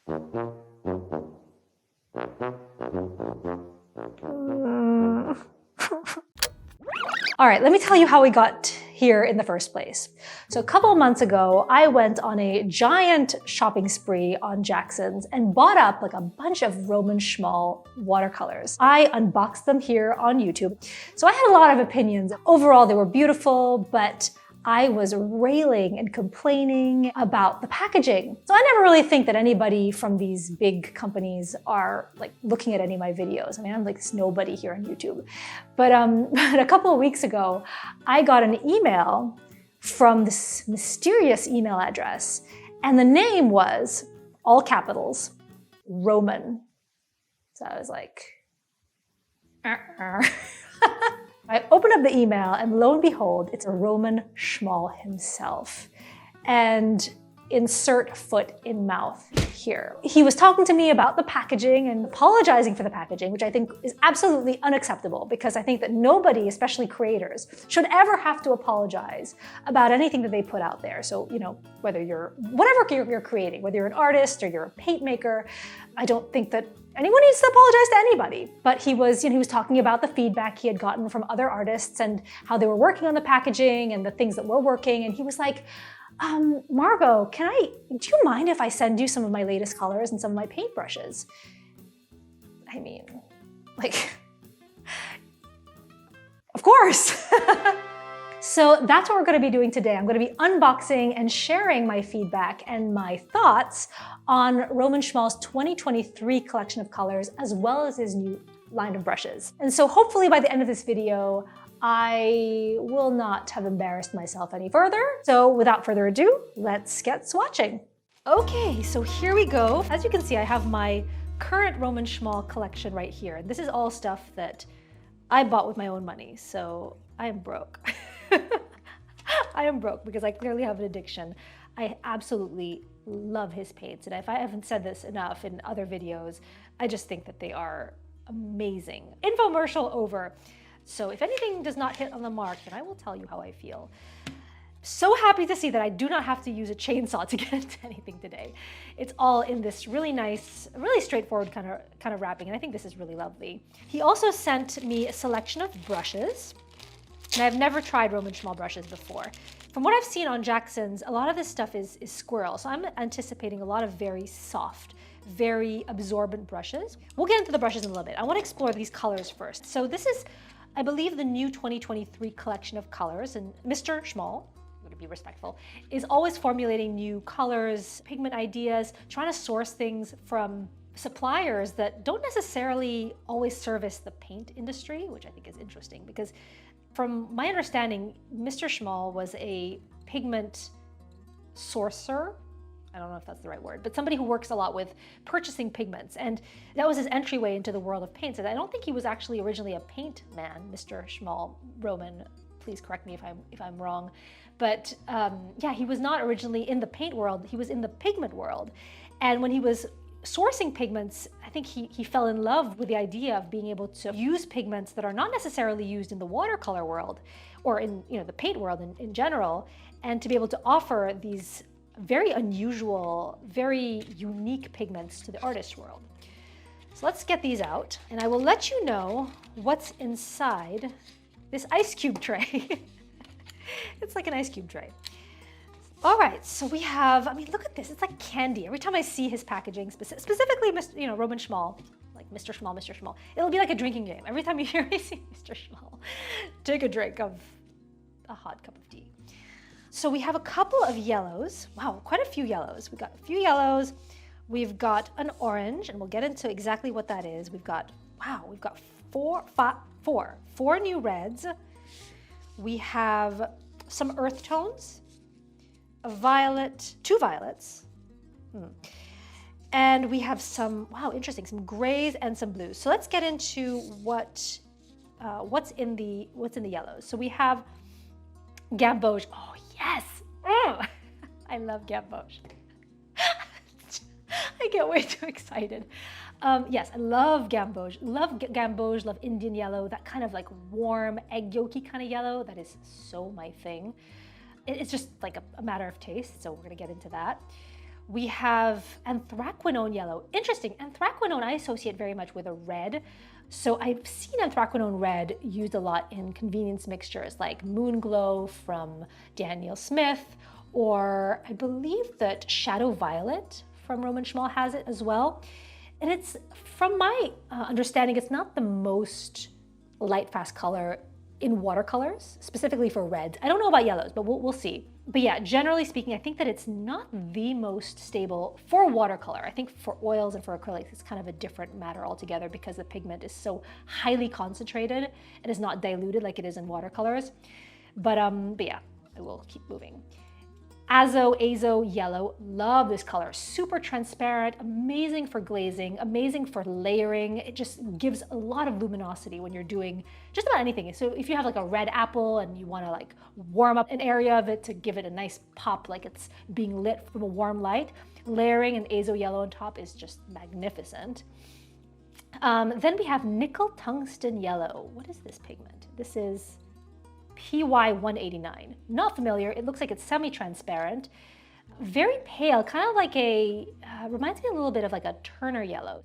All right, let me tell you how we got here in the first place. So a couple of months ago, I went on a giant shopping spree on Jackson's and bought up like a bunch of Roman Szmal watercolors. I unboxed them here on YouTube. So I had a lot of opinions. Overall, they were beautiful, but I was railing and complaining about the packaging. So I never really think that anybody from these big companies are like looking at any of my videos. I mean, I'm like this nobody here on YouTube. But a couple of weeks ago, I got an email from this mysterious email address, and the name was, all capitals, Roman. So I was like, I opened up the email and lo and behold, it's a Roman Szmal himself. And insert foot in mouth here. He was talking to me about the packaging and apologizing for the packaging, which I think is absolutely unacceptable because I think that nobody, especially creators, should ever have to apologize about anything that they put out there. So, you know, whether whatever you're creating, whether you're an artist or you're a paint maker, I don't think that anyone needs to apologize to anybody. But he was talking about the feedback he had gotten from other artists and how they were working on the packaging and the things that were working. And he was like, Margot, do you mind if I send you some of my latest colors and some of my paintbrushes? I mean, like, of course. So that's what we're going to be doing today. I'm going to be unboxing and sharing my feedback and my thoughts on Roman Szmal's 2023 collection of colors, as well as his new line of brushes. And so hopefully by the end of this video, I will not have embarrassed myself any further. So without further ado, let's get swatching. Okay, so here we go. As you can see, I have my current Roman Szmal collection right here. And this is all stuff that I bought with my own money. So I am broke. I am broke because I clearly have an addiction. I absolutely love his paints. And if I haven't said this enough in other videos, I just think that they are amazing. Infomercial over. So if anything does not hit on the mark, then I will tell you how I feel. So happy to see that I do not have to use a chainsaw to get into anything today. It's all in this really nice, really straightforward kind of wrapping, and I think this is really lovely. He also sent me a selection of brushes, and I've never tried Roman Szmal brushes before. From what I've seen on Jackson's, a lot of this stuff is squirrel, so I'm anticipating a lot of very soft, very absorbent brushes. We'll get into the brushes in a little bit. I want to explore these colors first. So this is, I believe, the new 2023 collection of colors, and Mr. Szmal, I'm going to be respectful, is always formulating new colors, pigment ideas, trying to source things from suppliers that don't necessarily always service the paint industry, which I think is interesting because from my understanding, Mr. Szmal was a pigment sourcer. I don't know if that's the right word, but somebody who works a lot with purchasing pigments. And that was his entryway into the world of paints. And I don't think he was actually originally a paint man, Mr. Szmal Roman. Please correct me if I'm wrong. But yeah, he was not originally in the paint world. He was in the pigment world. And when he was sourcing pigments, I think he fell in love with the idea of being able to use pigments that are not necessarily used in the watercolor world or in the paint world in general, and to be able to offer these very unusual, very unique pigments to the artist world. So let's get these out, and I will let you know what's inside this ice cube tray. It's like an ice cube tray. All right, so we have, I mean, look at this, it's like candy. Every time I see his packaging, specifically, Roman Szmal, like Mr. Szmal, it'll be like a drinking game. Every time you hear me say Mr. Szmal, take a drink of a hot cup of tea. So we have a couple of yellows. Wow, quite a few yellows. We've got a few yellows. We've got an orange, and we'll get into exactly what that is. We've got four new reds. We have some earth tones, a violet, two violets, and we have some, wow, interesting, some grays and some blues. So let's get into what's in the yellows. So we have gamboge. Oh yes, I love gamboge. I get way too excited. Yes, I love gamboge. Love gamboge, love Indian yellow, that kind of like warm, egg yolky kind of yellow. That is so my thing. It's just like a matter of taste, so we're gonna get into that. We have anthraquinone yellow. Interesting, anthraquinone I associate very much with a red. So I've seen anthraquinone red used a lot in convenience mixtures like Moon Glow from Daniel Smith, or I believe that Shadow Violet from Roman Szmal has it as well. And it's, from my understanding, it's not the most light fast color in watercolors, specifically for reds. I don't know about yellows, but we'll see. But yeah, generally speaking, I think that it's not the most stable for watercolor. I think for oils and for acrylics, it's kind of a different matter altogether because the pigment is so highly concentrated and is not diluted like it is in watercolors. But yeah, I will keep moving. Azo yellow, love this color. Super transparent, amazing for glazing, amazing for layering. It just gives a lot of luminosity when you're doing just about anything. So if you have like a red apple and you want to like warm up an area of it to give it a nice pop, like it's being lit from a warm light, layering an azo yellow on top is just magnificent. Then we have nickel tungsten yellow. What is this pigment? This is PY 189. Not familiar. It looks like it's semi-transparent, very pale, kind of like a, reminds me a little bit of like a Turner yellow.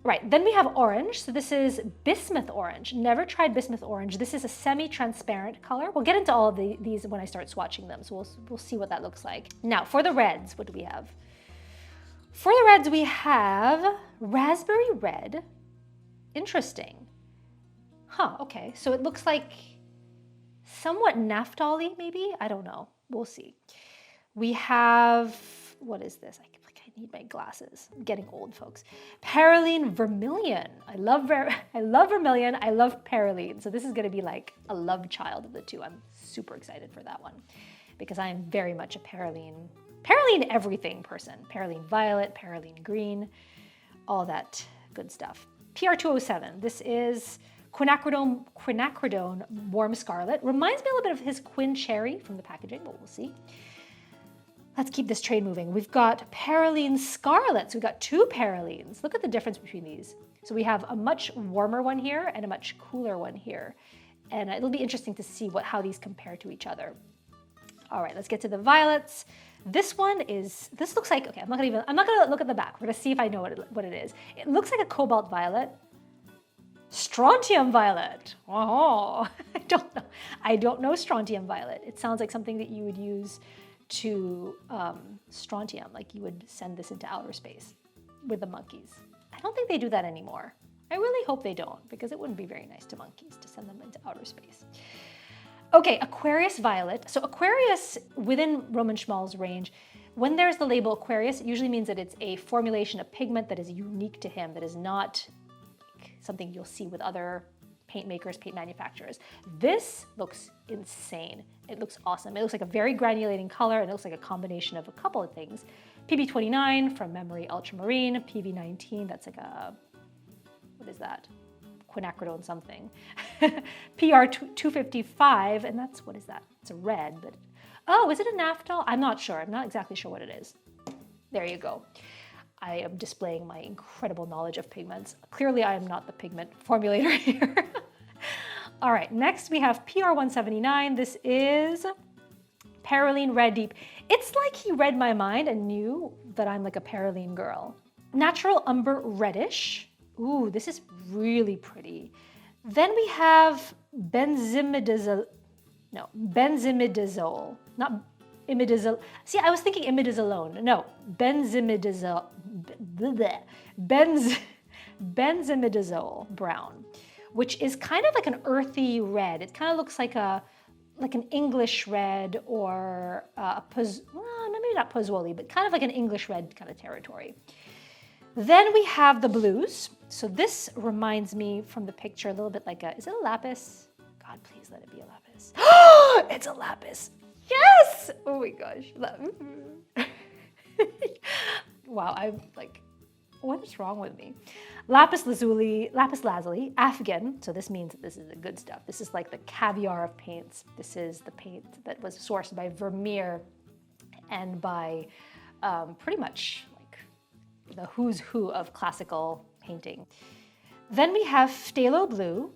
Right, then we have orange. So this is bismuth orange. Never tried bismuth orange. This is a semi-transparent color. We'll get into all of these when I start swatching them, so we'll see what that looks like. Now, for the reds, what do we have? For the reds, we have raspberry red. Interesting. Huh, okay, so it looks like somewhat naphtali, maybe? I don't know. We'll see. We have, what is this? I need my glasses. I'm getting old, folks. Perylene vermilion. I love vermilion. I love perylene. So this is going to be like a love child of the two. I'm super excited for that one because I am very much a perylene everything person. Perylene violet, perylene green, all that good stuff. PR207. This is quinacridone warm scarlet. Reminds me a little bit of his Quin Cherry from the packaging, but we'll see. Let's keep this train moving. We've got perylene scarlet. So we've got two perylenes. Look at the difference between these. So we have a much warmer one here and a much cooler one here. And it'll be interesting to see how these compare to each other. All right, let's get to the violets. This looks like, okay, I'm not gonna look at the back. We're gonna see if I know what it is. It looks like a cobalt violet. Strontium violet. Oh, I don't know strontium violet. It sounds like something that you would use to strontium, like you would send this into outer space with the monkeys. I don't think they do that anymore. I really hope they don't, because it wouldn't be very nice to monkeys to send them into outer space. Okay, Aquarius violet. So Aquarius, within Roman Szmal's range, when there's the label Aquarius, it usually means that it's a formulation of pigment that is unique to him, that is not something you'll see with other paint makers, paint manufacturers. This looks insane. It looks awesome. It looks like a very granulating color, and it looks like a combination of a couple of things. PB29 from Memory Ultramarine, PV19, that's like a, what is that? Quinacridone something. PR255, and that's, what is that? It's a red, but, oh, is it a naphthol? I'm not sure. I'm not exactly sure what it is. There you go. I am displaying my incredible knowledge of pigments. Clearly, I am not the pigment formulator here. All right, next we have PR179. This is Perylene Red Deep. It's like he read my mind and knew that I'm like a Perylene girl. Natural Umber Reddish. Ooh, this is really pretty. Then we have benzimidazole, not imidazole. See, I was thinking imidazolone. No, benzimidazole brown, which is kind of like an earthy red. It kind of looks like an English red, or maybe not Pozzuoli, but kind of like an English red kind of territory. Then we have the blues. So this reminds me from the picture a little bit like is it a lapis? God, please let it be a lapis. It's a lapis. Yes! Oh my gosh. Wow, I'm like, what is wrong with me? Lapis lazuli, Afghan. So this means that this is the good stuff. This is like the caviar of paints. This is the paint that was sourced by Vermeer and by pretty much like the who's who of classical painting. Then we have phthalo blue,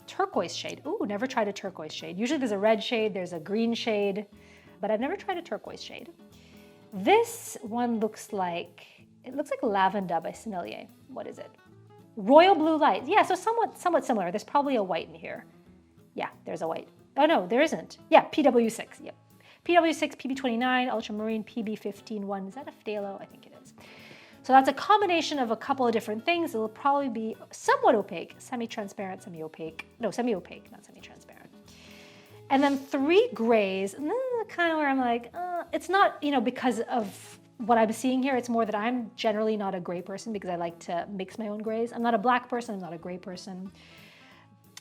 turquoise shade. Ooh, never tried a turquoise shade. Usually there's a red shade, there's a green shade, but I've never tried a turquoise shade. This one looks like, it looks like Lavender by Sennelier. What is it? Royal Blue Light. Yeah, so somewhat similar. There's probably a white in here. Yeah, there's a white. Oh no, there isn't. Yeah, PW6. Yep. PW6, PB29, Ultramarine, PB15-1. Is that a phthalo? I think it is. So that's a combination of a couple of different things. It'll probably be somewhat opaque, semi-transparent, semi-opaque. No, semi-opaque, not semi-transparent. And then 3 grays, and this is kind of where I'm like, it's not, because of what I'm seeing here. It's more that I'm generally not a gray person because I like to mix my own grays. I'm not a black person, I'm not a gray person.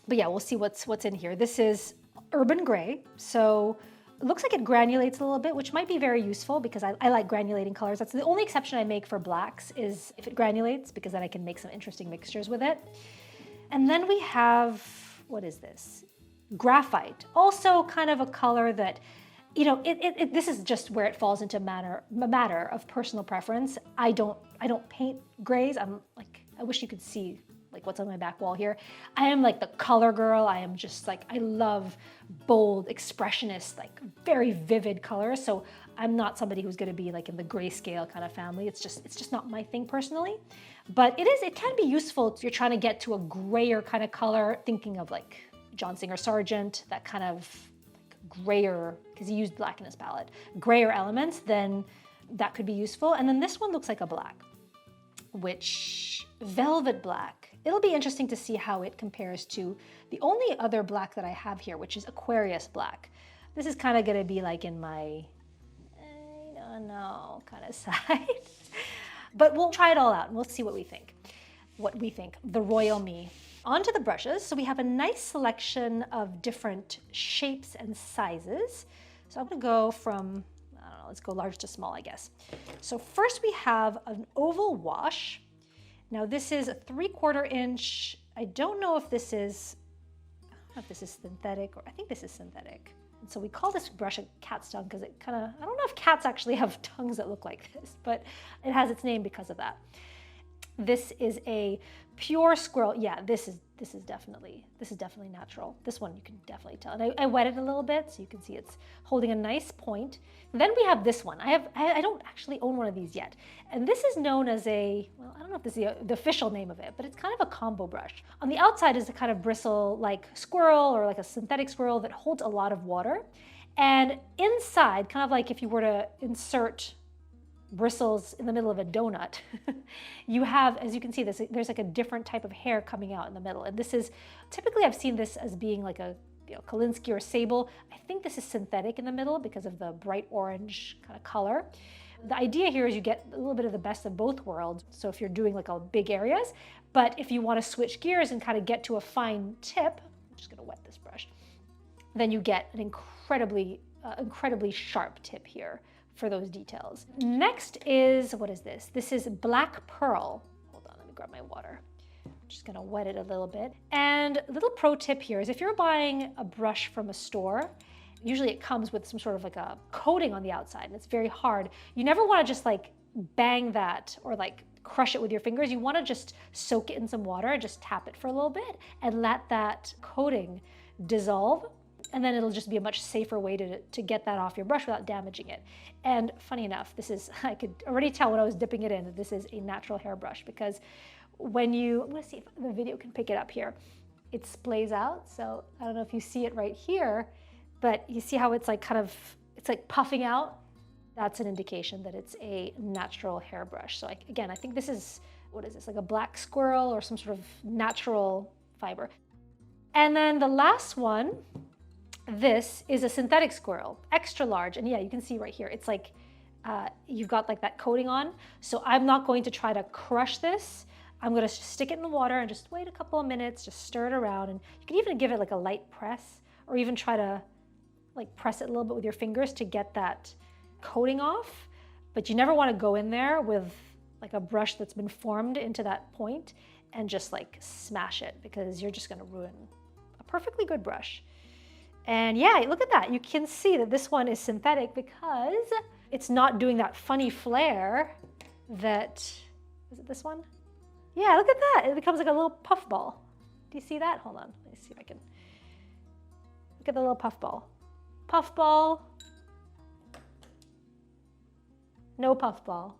But yeah, we'll see what's in here. This is Urban Gray, so it looks like it granulates a little bit, which might be very useful because I like granulating colors. That's the only exception I make for blacks is if it granulates, because then I can make some interesting mixtures with it. And then we have, what is this? Graphite, also kind of a color that, this is just where it falls into a matter of personal preference. I don't paint grays. I'm like, I wish you could see like what's on my back wall here. I am like the color girl. I am just like, I love bold, expressionist, like very vivid colors. So I'm not somebody who's gonna be like in the grayscale kind of family. It's just not my thing personally. But it can be useful if you're trying to get to a grayer kind of color, thinking of like John Singer Sargent, that kind of grayer, because he used black in his palette, grayer elements, then that could be useful. And then this one looks like a black, which velvet black. It'll be interesting to see how it compares to the only other black that I have here, which is Aquarius black. This is kind of going to be like in my, I don't know, kind of side. But we'll try it all out and we'll see what we think. The Royal Me. Onto the brushes. So we have a nice selection of different shapes and sizes. So I'm going to go from, I don't know, let's go large to small, I guess. So first we have an oval wash. Now this is a 3/4 inch. I don't know if this is synthetic, or I think this is synthetic. And so we call this brush a cat's tongue because it kind of, I don't know if cats actually have tongues that look like this, but it has its name because of that. This is a pure squirrel. Yeah, this is definitely natural. This one you can definitely tell. And I wet it a little bit so you can see it's holding a nice point. Then we have this one. I don't actually own one of these yet. And this is known as I don't know if this is the official name of it, but it's kind of a combo brush. On the outside is a kind of bristle like squirrel or like a synthetic squirrel that holds a lot of water. And inside, kind of like if you were to insert bristles in the middle of a donut, you have, as you can see, there's like a different type of hair coming out in the middle. And this is, typically I've seen this as being like a Kolinsky or sable. I think this is synthetic in the middle because of the bright orange kind of color. The idea here is you get a little bit of the best of both worlds. So if you're doing like a big areas, but if you want to switch gears and kind of get to a fine tip, I'm just gonna wet this brush, then you get an incredibly sharp tip here for those details. Next is, what is this? This is Black Pearl. Hold on, let me grab my water. I'm just gonna wet it a little bit. And a little pro tip here is if you're buying a brush from a store, usually it comes with some sort of like a coating on the outside and it's very hard. You never wanna just like bang that or like crush it with your fingers. You wanna just soak it in some water and just tap it for a little bit and let that coating dissolve. And then it'll just be a much safer way to get that off your brush without damaging it. And funny enough, I could already tell when I was dipping it in that this is a natural hairbrush because when I'm gonna see if the video can pick it up here, it splays out. So I don't know if you see it right here, but you see how it's like it's like puffing out? That's an indication that it's a natural hairbrush. So again, I think this is, what is this, like a black squirrel or some sort of natural fiber. And then the last one, this is a synthetic squirrel, extra large. And yeah, you can see right here, it's like you've got like that coating on. So I'm not going to try to crush this. I'm gonna stick it in the water and just wait a couple of minutes, just stir it around. And you can even give it like a light press or even try to like press it a little bit with your fingers to get that coating off. But you never wanna go in there with like a brush that's been formed into that point and just like smash it because you're just gonna ruin a perfectly good brush. And yeah, look at that. You can see that this one is synthetic because it's not doing that funny flare that, is it this one? Yeah, look at that. It becomes like a little puff ball. Do you see that? Hold on, let me see if I can. Look at the little puff ball. Puff ball. No puffball.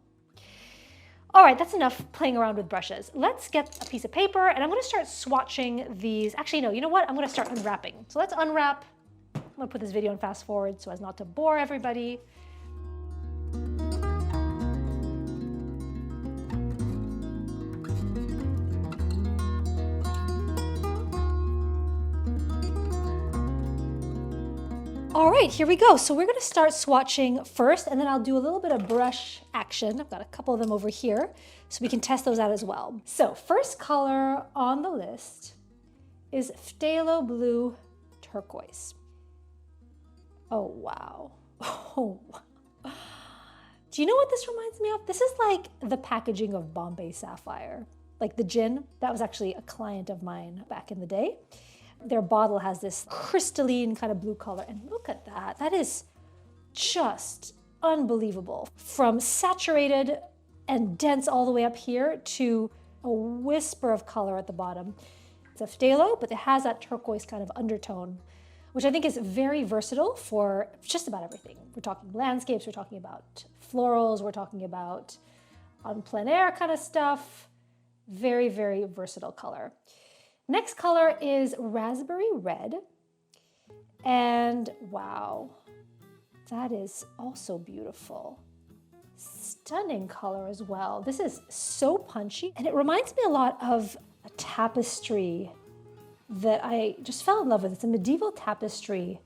All right, that's enough playing around with brushes. Let's get a piece of paper and I'm gonna start swatching these. Actually, no, you know what? I'm gonna start unwrapping. So let's unwrap. I'm gonna put this video in fast forward so as not to bore everybody. All right, here we go. So we're gonna start swatching first, and then I'll do a little bit of brush action. I've got a couple of them over here, so we can test those out as well. So first color on the list is Phthalo Blue Turquoise. Oh, wow. Oh, do you know what this reminds me of? This is like the packaging of Bombay Sapphire, like the gin. That was actually a client of mine back in the day. Their bottle has this crystalline kind of blue color, and look at that. That is just unbelievable. From saturated and dense all the way up here to a whisper of color at the bottom. It's a phthalo, but it has that turquoise kind of undertone, which I think is very versatile for just about everything. We're talking landscapes, we're talking about florals, we're talking about on plein air kind of stuff. Very, very versatile color. Next color is Raspberry Red. And wow, that is also beautiful. Stunning color as well. This is so punchy, and it reminds me a lot of a tapestry that I just fell in love with. It's a medieval tapestry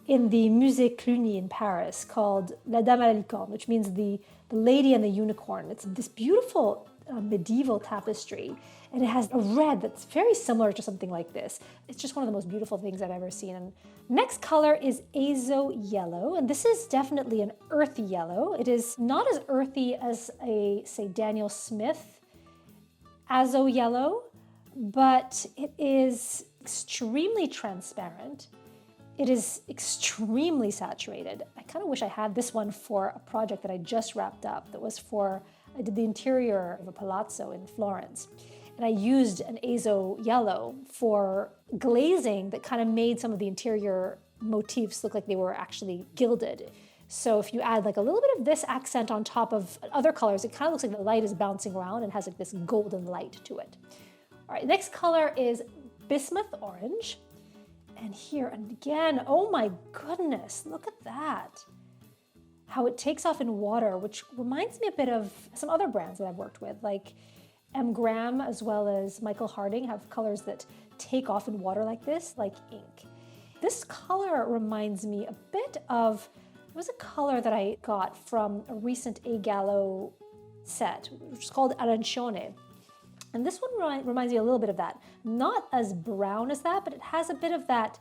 in the Musée Cluny in Paris called La Dame à la Licorne, which means the Lady and the Unicorn. It's this beautiful medieval tapestry, and it has a red that's very similar to something like this. It's just one of the most beautiful things I've ever seen. And next color is Azo Yellow, and this is definitely an earthy yellow. It is not as earthy as a, say, Daniel Smith Azo Yellow, but it is extremely transparent. It is extremely saturated. I kind of wish I had this one for a project that I just wrapped up that was for, I did the interior of a palazzo in Florence. And I used an Azo Yellow for glazing that kind of made some of the interior motifs look like they were actually gilded. So if you add like a little bit of this accent on top of other colors, it kind of looks like the light is bouncing around and has like this golden light to it. All right, next color is Bismuth Orange. And here, and again, oh my goodness, look at that. How it takes off in water, which reminds me a bit of some other brands that I've worked with, like M. Graham as well as Michael Harding have colors that take off in water like this, like ink. This color reminds me a bit of, it was a color that I got from a recent A Gallo set, which is called Arancione. And this one reminds me a little bit of that. Not as brown as that, but it has a bit of that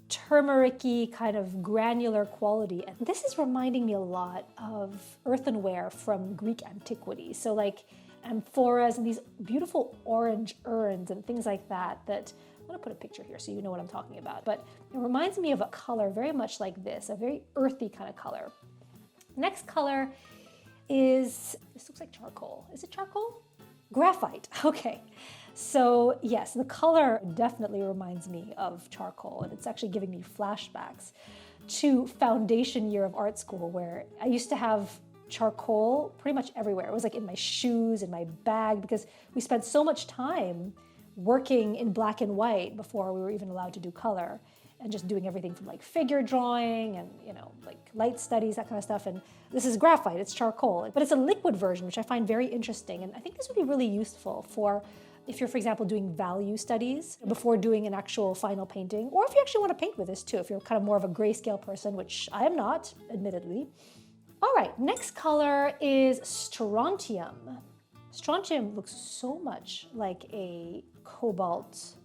turmeric-y kind of granular quality. And this is reminding me a lot of earthenware from Greek antiquity. So like amphoras and these beautiful orange urns and things like that, I'm gonna put a picture here so you know what I'm talking about. But it reminds me of a color very much like this, a very earthy kind of color. Next color is, this looks like charcoal. Is it charcoal? Graphite, okay. So yes, the color definitely reminds me of charcoal, and it's actually giving me flashbacks to foundation year of art school, where I used to have charcoal pretty much everywhere. It was like in my shoes, in my bag, because we spent so much time working in black and white before we were even allowed to do color, and just doing everything from like figure drawing and, you know, like light studies, that kind of stuff. And this is graphite, it's charcoal, but it's a liquid version, which I find very interesting. And I think this would be really useful for if you're, for example, doing value studies before doing an actual final painting, or if you actually want to paint with this too, if you're kind of more of a grayscale person, which I am not, admittedly. All right, next color is Strontium. Strontium looks so much like a cobalt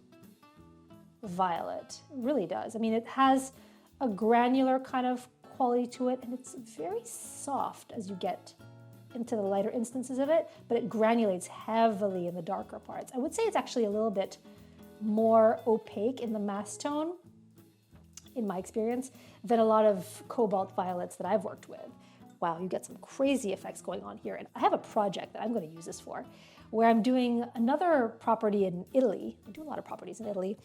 violet. It really does. I mean, it has a granular kind of quality to it, and it's very soft as you get into the lighter instances of it, but it granulates heavily in the darker parts. I would say it's actually a little bit more opaque in the mass tone, in my experience, than a lot of cobalt violets that I've worked with. wow, you get some crazy effects going on here. And I have a project that I'm going to use this for, where I'm doing another property in Italy. I do a lot of properties in Italy,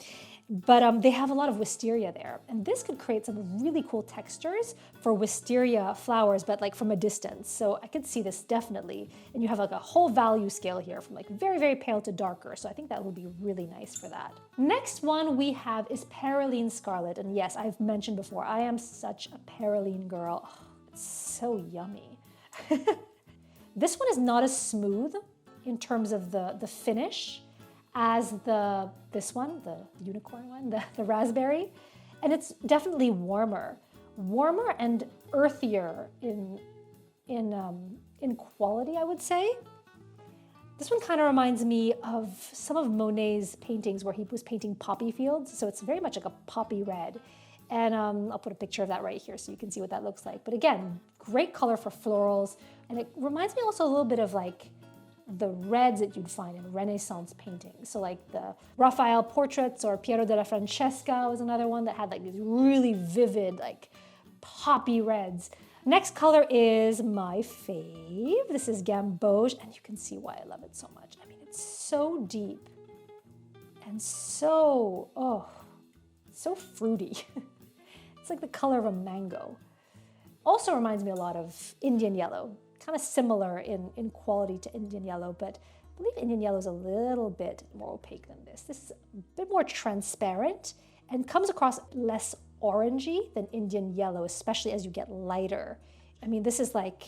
but they have a lot of wisteria there. And this could create some really cool textures for wisteria flowers, but like from a distance. So I could see this definitely. And you have like a whole value scale here from like very, very pale to darker. So I think that would be really nice for that. Next one we have is Perylene Scarlet. And yes, I've mentioned before, I am such a Perylene girl. Oh, it's so yummy. This one is not as smooth in terms of the finish as this one, the unicorn one, the raspberry. And it's definitely warmer and earthier in quality, I would say. This one kind of reminds me of some of Monet's paintings where he was painting poppy fields. So it's very much like a poppy red. And I'll put a picture of that right here so you can see what that looks like. But again, great color for florals. And it reminds me also a little bit of like the reds that you'd find in Renaissance paintings. So like the Raphael portraits, or Piero della Francesca was another one that had like these really vivid, like poppy reds. Next color is my fave. This is Gamboge, and you can see why I love it so much. I mean, it's so deep and so, so fruity. It's like the color of a mango. Also reminds me a lot of Indian yellow, kind of similar in quality to Indian yellow, but I believe Indian yellow is a little bit more opaque than this. This is a bit more transparent and comes across less orangey than Indian yellow, especially as you get lighter. I mean, this is like,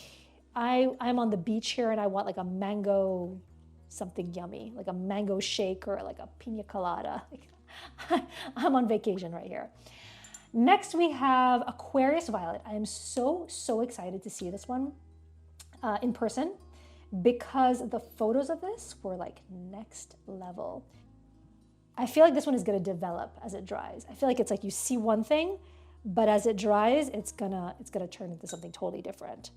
I'm on the beach here and I want like a mango something yummy, like a mango shake or like a pina colada. I'm on vacation right here. Next we have Aquarius Violet. I am so excited to see this one in person because the photos of this were like next level. I feel like this one is going to develop as it dries. I feel like it's like you see one thing, but as it dries, it's gonna turn into something totally different.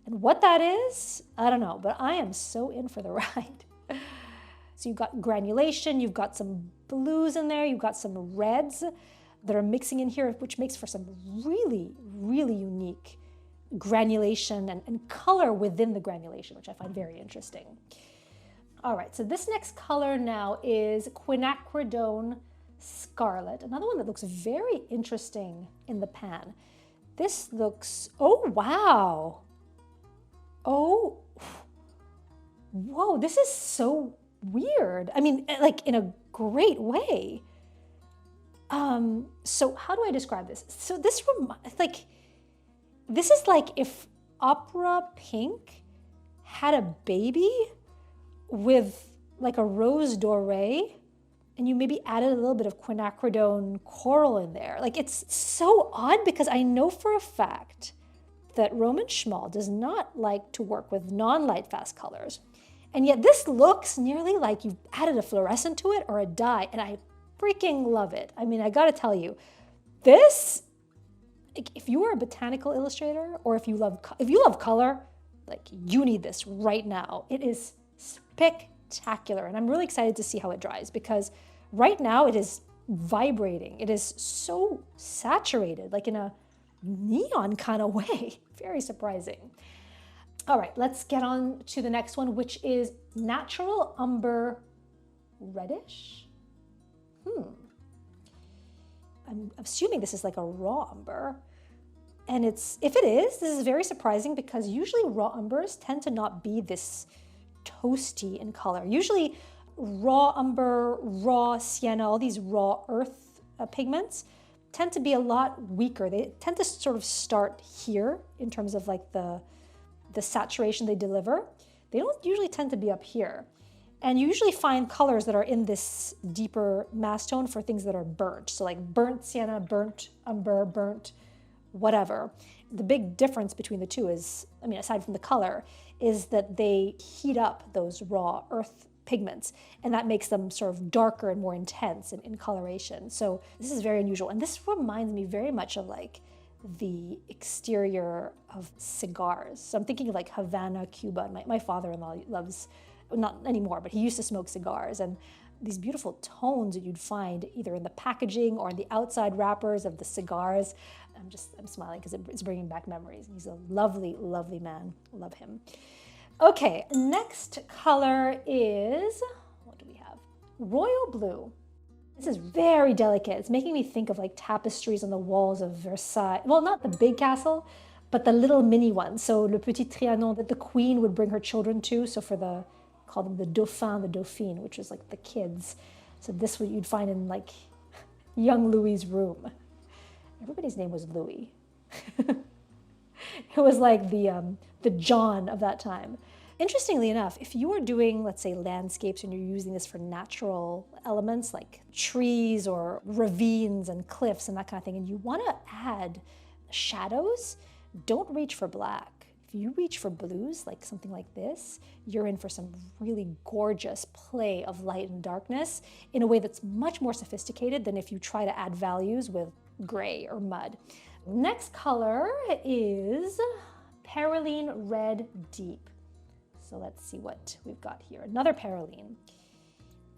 And what that is, I don't know, but I am so in for the ride. So you've got granulation, you've got some blues in there, you've got some reds that are mixing in here, which makes for some really unique granulation and color within the granulation, which I find very interesting. All right, so this next color now is Quinacridone Scarlet, another one that looks very interesting in the pan. This looks, oh wow. Oh, whoa, this is so weird. I mean, like in a great way. So how do I describe this? So this is like if Opera Pink had a baby with like a rose doré, and you maybe added a little bit of quinacridone coral in there. Like, it's so odd because I know for a fact that Roman Szmal does not like to work with non-light fast colors. And yet this looks nearly like you've added a fluorescent to it or a dye, and I freaking love it. I mean, I gotta tell you, this, if you are a botanical illustrator or if you love color, like, you need this right now. It is spectacular, and I'm really excited to see how it dries because right now it is vibrating. It is so saturated, like in a neon kind of way. Very surprising. All right, let's get on to the next one, which is Natural Umber Reddish. I'm assuming this is like a raw umber. And if it is, this is very surprising because usually raw umbers tend to not be this toasty in color. Usually raw umber, raw sienna, all these raw earth pigments tend to be a lot weaker. They tend to sort of start here in terms of like the saturation they deliver. They don't usually tend to be up here. And you usually find colors that are in this deeper mass tone for things that are burnt. So like burnt sienna, burnt umber, burnt whatever. The big difference between the two is, I mean, aside from the color, is that they heat up those raw earth pigments, and that makes them sort of darker and more intense in coloration. So this is very unusual. And this reminds me very much of like the exterior of cigars. So I'm thinking of like Havana, Cuba. My father-in-law loves, not anymore, but he used to smoke cigars, and these beautiful tones that you'd find either in the packaging or in the outside wrappers of the cigars. I'm smiling because it's bringing back memories. He's a lovely, lovely man. Love him. Okay, next color is, what do we have? Royal blue. This is very delicate. It's making me think of like tapestries on the walls of Versailles. Well, not the big castle, but the little mini one. So Le Petit Trianon that the queen would bring her children to. So call them the Dauphin, the Dauphine, which is like the kids. So this what you'd find in like young Louis's room. Everybody's name was Louis. It was like the John of that time. Interestingly enough, if you were doing, let's say, landscapes and you're using this for natural elements like trees or ravines and cliffs and that kind of thing, and you want to add shadows, don't reach for black. If you reach for blues, like something like this, you're in for some really gorgeous play of light and darkness in a way that's much more sophisticated than if you try to add values with gray or mud. Next color is Perylene Red Deep. So let's see what we've got here. Another Perylene.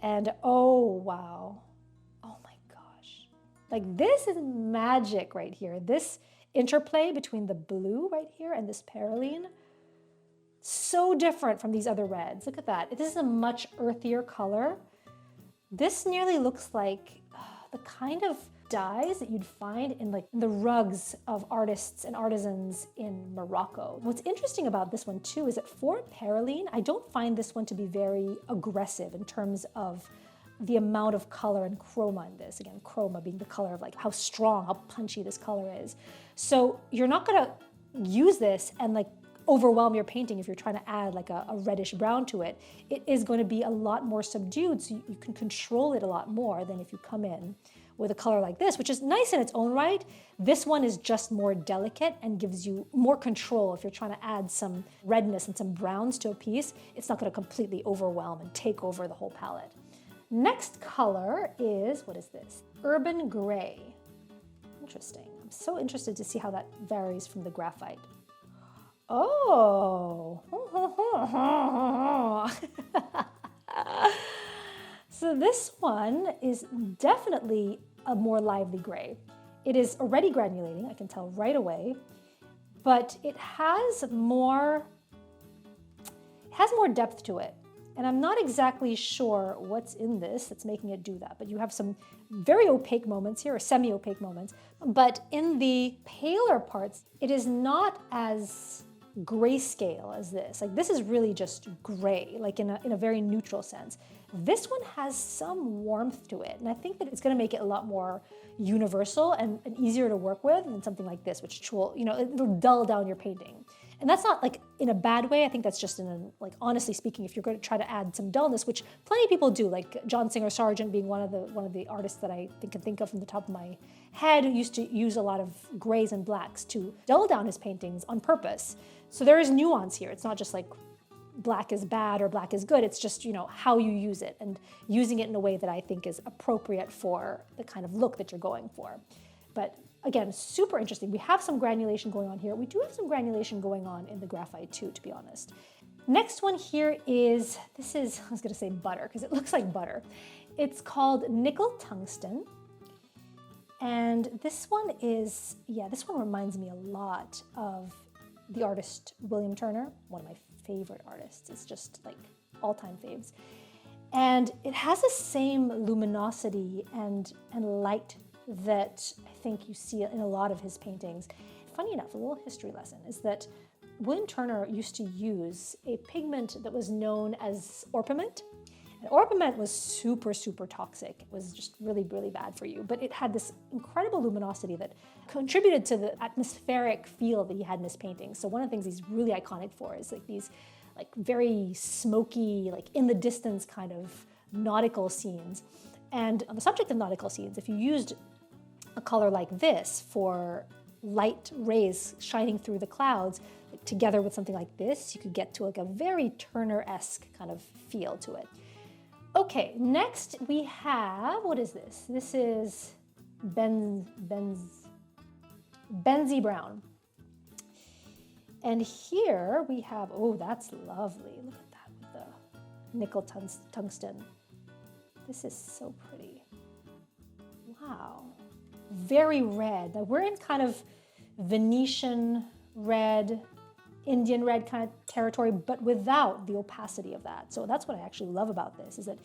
And oh, wow. Oh my gosh. Like this is magic right here. This interplay between the blue right here and this Perylene, so different from these other reds. Look at that. This is a much earthier color. This nearly looks like the kind of dyes that you'd find in like the rugs of artists and artisans in Morocco. What's interesting about this one too is that for Perylene, I don't find this one to be very aggressive in terms of the amount of color and chroma in this. Again, chroma being the color of like how strong, how punchy this color is. So you're not gonna use this and like overwhelm your painting if you're trying to add like a reddish brown to it. It is going to be a lot more subdued, so you can control it a lot more than if you come in with a color like this, which is nice in its own right. This one is just more delicate and gives you more control. If you're trying to add some redness and some browns to a piece, it's not going to completely overwhelm and take over the whole palette. Next color is, what is this? Urban Gray. Interesting. I'm so interested to see how that varies from the graphite. Oh. So this one is definitely a more lively gray. It is already granulating, I can tell right away, but it has more depth to it. And I'm not exactly sure what's in this that's making it do that, but you have some very opaque moments here, or semi-opaque moments, but in the paler parts, it is not as grayscale as this. Like this is really just gray, like in a very neutral sense. This one has some warmth to it, and I think that it's going to make it a lot more universal and easier to work with than something like this, which will, it'll dull down your painting. And that's not like in a bad way. I think that's just like honestly speaking, if you're going to try to add some dullness, which plenty of people do, like John Singer Sargent being one of the artists that I can think of from the top of my head, who used to use a lot of grays and blacks to dull down his paintings on purpose. So there is nuance here. It's not just like black is bad or black is good. It's just, how you use it and using it in a way that I think is appropriate for the kind of look that you're going for. But again, super interesting. We have some granulation going on here. We do have some granulation going on in the graphite too, to be honest. Next one here is, I was gonna say butter, because it looks like butter. It's called Nickel Tungsten. And this one reminds me a lot of the artist William Turner, one of my favorite artists. It's just like all-time faves. And it has the same luminosity and light that I think you see in a lot of his paintings. Funny enough, a little history lesson is that William Turner used to use a pigment that was known as orpiment. And orpiment was super, super toxic. It was just really, really bad for you. But it had this incredible luminosity that contributed to the atmospheric feel that he had in his paintings. So one of the things he's really iconic for is like these like very smoky, like in the distance kind of nautical scenes. And on the subject of nautical scenes, if you used a color like this for light rays shining through the clouds, like together with something like this, you could get to like a very Turner-esque kind of feel to it. Okay, next we have, what is this? This is Benzie Brown. And here we have, oh, that's lovely. Look at that with the nickel tungsten. This is so pretty. Wow. very red. Now we're in kind of Venetian red, Indian red kind of territory, but without the opacity of that. So that's what I actually love about this, is that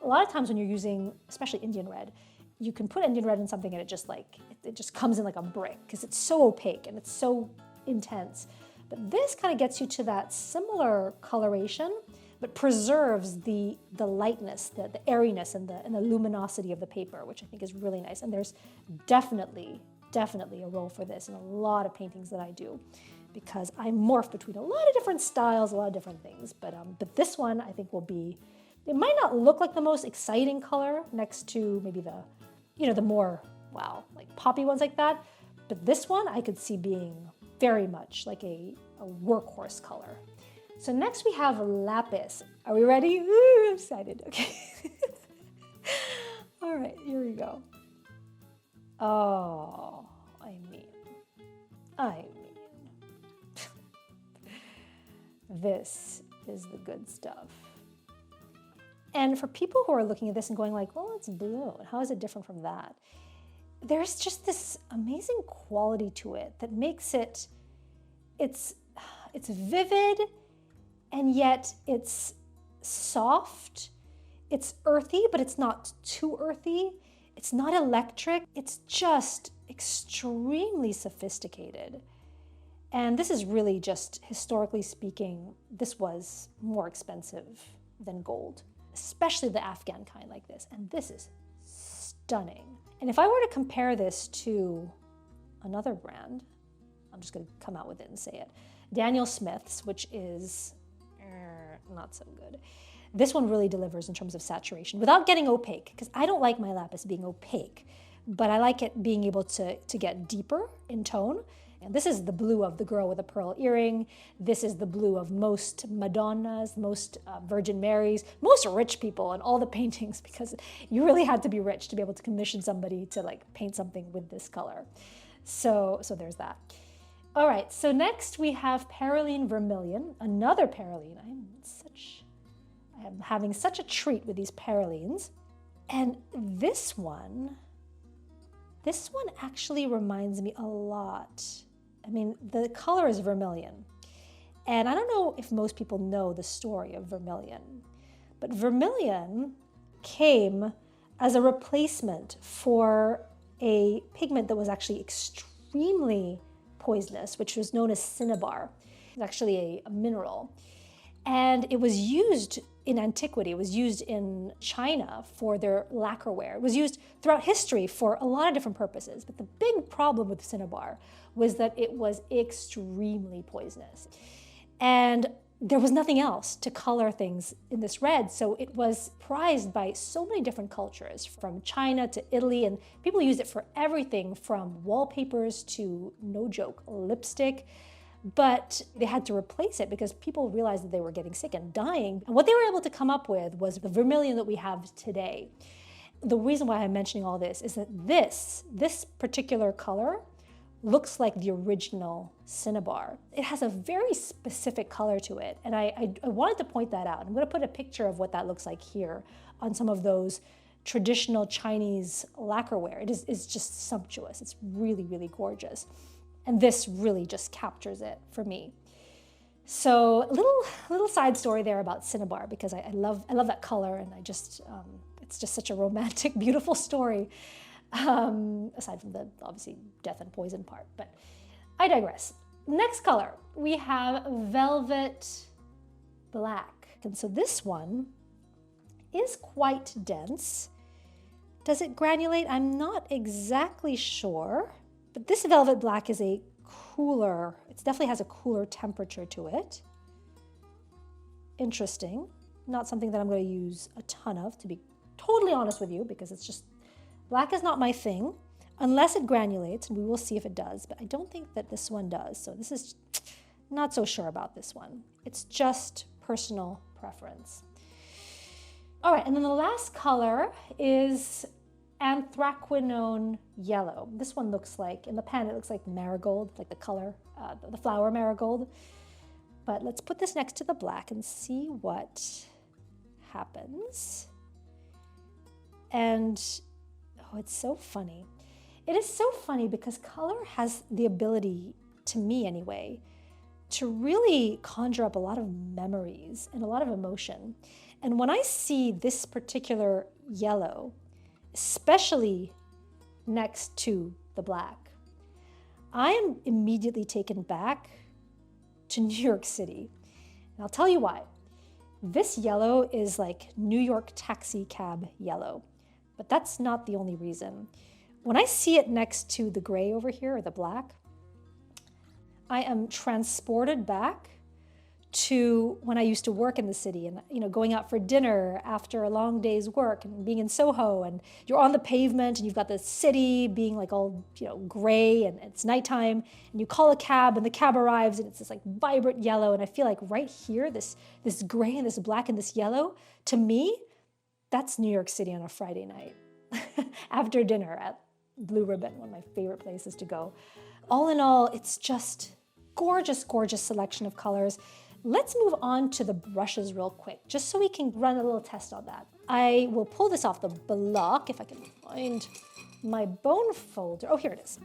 a lot of times when you're using, especially Indian red, you can put Indian red in something and it just comes in like a brick because it's so opaque and it's so intense. But this kind of gets you to that similar coloration, but preserves the lightness, the airiness, and the luminosity of the paper, which I think is really nice. And there's definitely a role for this in a lot of paintings that I do, because I morph between a lot of different styles, a lot of different things. But this one I think will be, it might not look like the most exciting color next to maybe the more, wow, like poppy ones like that. But this one I could see being very much like a workhorse color. So next we have lapis. Are we ready? Ooh, I'm excited. Okay. All right, here we go. Oh, I mean, this is the good stuff. And for people who are looking at this and going like, well, it's blue, and how is it different from that? There's just this amazing quality to it that makes it's vivid, and yet it's soft. It's earthy, but it's not too earthy. It's not electric. It's just extremely sophisticated. And this is really just, historically speaking, this was more expensive than gold, especially the Afghan kind like this. And this is stunning. And if I were to compare this to another brand, I'm just going to come out with it and say it, Daniel Smith's, which is not so good. This one really delivers in terms of saturation without getting opaque, because I don't like my lapis being opaque, but I like it being able to get deeper in tone. And this is the blue of the girl with a pearl earring. This is the blue of most Madonnas, most Virgin Marys, most rich people in all the paintings, because you really had to be rich to be able to commission somebody to like paint something with this color. So there's that. All right, so next we have Perylene Vermilion, another Perylene. I am having such a treat with these Perylenes. And this one actually reminds me a lot. I mean, the color is vermilion. And I don't know if most people know the story of vermilion, but vermilion came as a replacement for a pigment that was actually extremely poisonous, which was known as cinnabar. It's actually a mineral. And it was used in antiquity. It was used in China for their lacquerware. It was used throughout history for a lot of different purposes. But the big problem with cinnabar was that it was extremely poisonous. And there was nothing else to color things in this red. So it was prized by so many different cultures, from China to Italy, and people used it for everything from wallpapers to, no joke, lipstick. But they had to replace it because people realized that they were getting sick and dying. And what they were able to come up with was the vermilion that we have today. The reason why I'm mentioning all this is that this particular color looks like the original cinnabar. It has a very specific color to it, and I wanted to point that out. I'm going to put a picture of what that looks like here on some of those traditional Chinese lacquerware. It's just sumptuous. It's really, really gorgeous. And this really just captures it for me. So a little side story there about cinnabar, because I love that color, and it's just such a romantic, beautiful story. Aside from the obviously death and poison part, but I digress. Next color, we have velvet black. And so this one is quite dense. Does it granulate? I'm not exactly sure, but this velvet black is it definitely has a cooler temperature to it. Interesting. Not something that I'm going to use a ton of, to be totally honest with you, because it's just, black is not my thing, unless it granulates, and we will see if it does, but I don't think that this one does, so this is not so sure about this one. It's just personal preference. All right, and then the last color is anthraquinone yellow. This one looks like, in the pan, it looks like marigold, like the color, the flower marigold. But let's put this next to the black and see what happens. And oh, it's so funny. It is so funny because color has the ability, to me anyway, to really conjure up a lot of memories and a lot of emotion. And when I see this particular yellow, especially next to the black, I am immediately taken back to New York City. And I'll tell you why. This yellow is like New York taxi cab yellow, but that's not the only reason. When I see it next to the gray over here, or the black, I am transported back to when I used to work in the city and, going out for dinner after a long day's work and being in Soho, and you're on the pavement and you've got the city being like all, gray, and it's nighttime, and you call a cab and the cab arrives and it's this like vibrant yellow. And I feel like right here, this gray and this black and this yellow, to me, that's New York City on a Friday night after dinner at Blue Ribbon, one of my favorite places to go. All in all, it's just gorgeous, gorgeous selection of colors. Let's move on to the brushes real quick, just so we can run a little test on that. I will pull this off the block, if I can find my bone folder. Oh, here it is.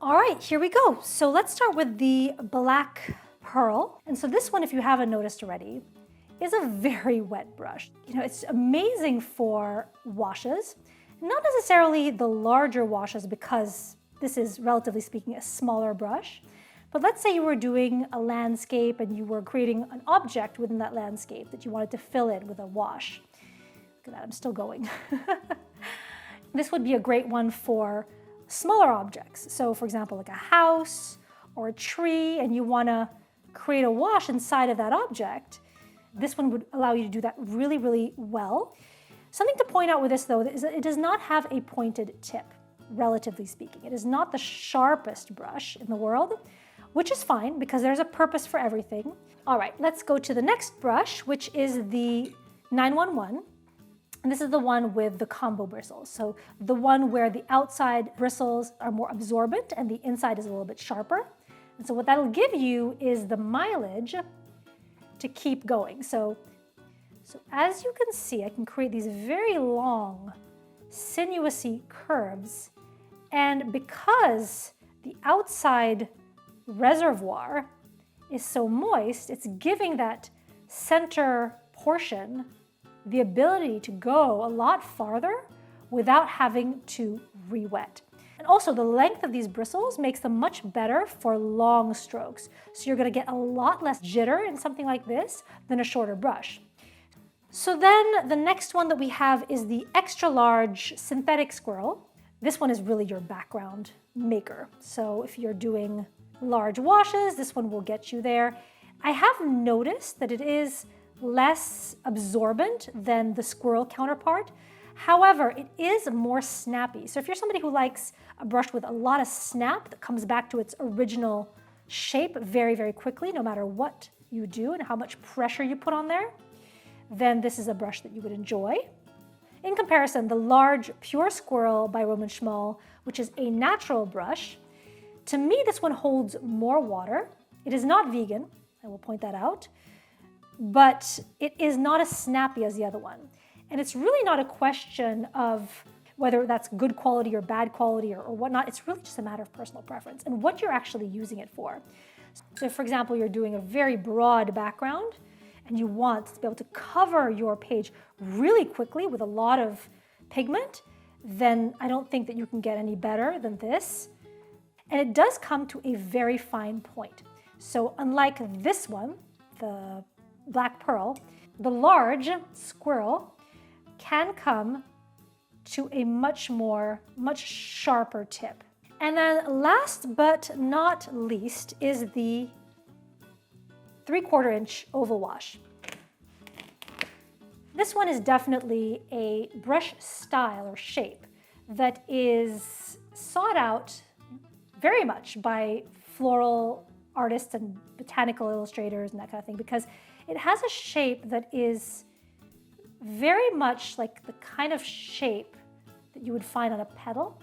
All right, here we go. So let's start with the black pearl. And so this one, if you haven't noticed already, is a very wet brush. It's amazing for washes. Not necessarily the larger washes, because this is, relatively speaking, a smaller brush. But let's say you were doing a landscape and you were creating an object within that landscape that you wanted to fill in with a wash. Look at that, I'm still going. This would be a great one for smaller objects. So for example, like a house or a tree, and you want to create a wash inside of that object. This one would allow you to do that really, really well. Something to point out with this, though, is that it does not have a pointed tip, relatively speaking. It is not the sharpest brush in the world, which is fine because there's a purpose for everything. All right, let's go to the next brush, which is the 911. And this is the one with the combo bristles. So the one where the outside bristles are more absorbent and the inside is a little bit sharper. And so what that'll give you is the mileage to keep going. So as you can see, I can create these very long, sinuousy curves. And because the outside reservoir is so moist, it's giving that center portion the ability to go a lot farther without having to re-wet. And also the length of these bristles makes them much better for long strokes. So you're gonna get a lot less jitter in something like this than a shorter brush. So then the next one that we have is the extra large synthetic squirrel. This one is really your background maker. So if you're doing large washes, this one will get you there. I have noticed that it is less absorbent than the squirrel counterpart. However, it is more snappy. So if you're somebody who likes a brush with a lot of snap that comes back to its original shape very, very quickly, no matter what you do and how much pressure you put on there, then this is a brush that you would enjoy. In comparison, the large Pure Squirrel by Roman Szmal, which is a natural brush, to me this one holds more water. It is not vegan, I will point that out, but it is not as snappy as the other one. And it's really not a question of whether that's good quality or bad quality or whatnot. It's really just a matter of personal preference and what you're actually using it for. So for example, you're doing a very broad background and you want to be able to cover your page really quickly with a lot of pigment, then I don't think that you can get any better than this. And it does come to a very fine point. So unlike this one, the Black Pearl, the large squirrel can come to a much sharper tip. And then last but not least is the 3/4 inch oval wash. This one is definitely a brush style or shape that is sought out very much by floral artists and botanical illustrators and that kind of thing, because it has a shape that is very much like the kind of shape that you would find on a petal.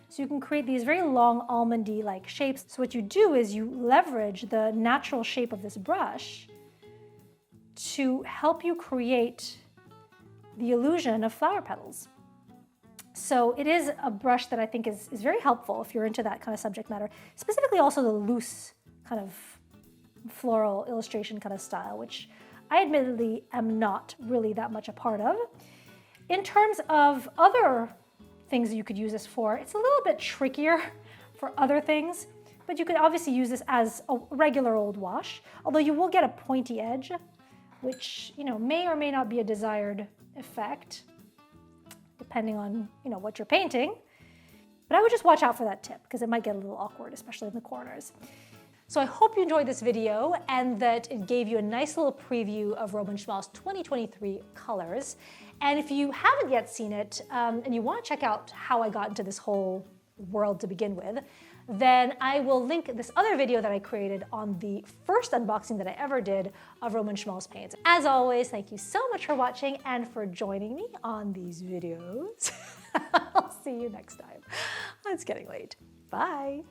So you can create these very long almondy-like shapes. So what you do is you leverage the natural shape of this brush to help you create the illusion of flower petals. So it is a brush that I think is very helpful if you're into that kind of subject matter, specifically also the loose kind of floral illustration kind of style, which I admittedly am not really that much a part of. In terms of other things that you could use this for, it's a little bit trickier for other things, but you could obviously use this as a regular old wash, although you will get a pointy edge, which, you know, may or may not be a desired effect, depending on, you know, what you're painting. But I would just watch out for that tip because it might get a little awkward, especially in the corners. So I hope you enjoyed this video and that it gave you a nice little preview of Roman Szmal's 2023 colors. And if you haven't yet seen it and you want to check out how I got into this whole world to begin with, then I will link this other video that I created on the first unboxing that I ever did of Roman Szmal's paints. As always, thank you so much for watching and for joining me on these videos. I'll see you next time. It's getting late. Bye.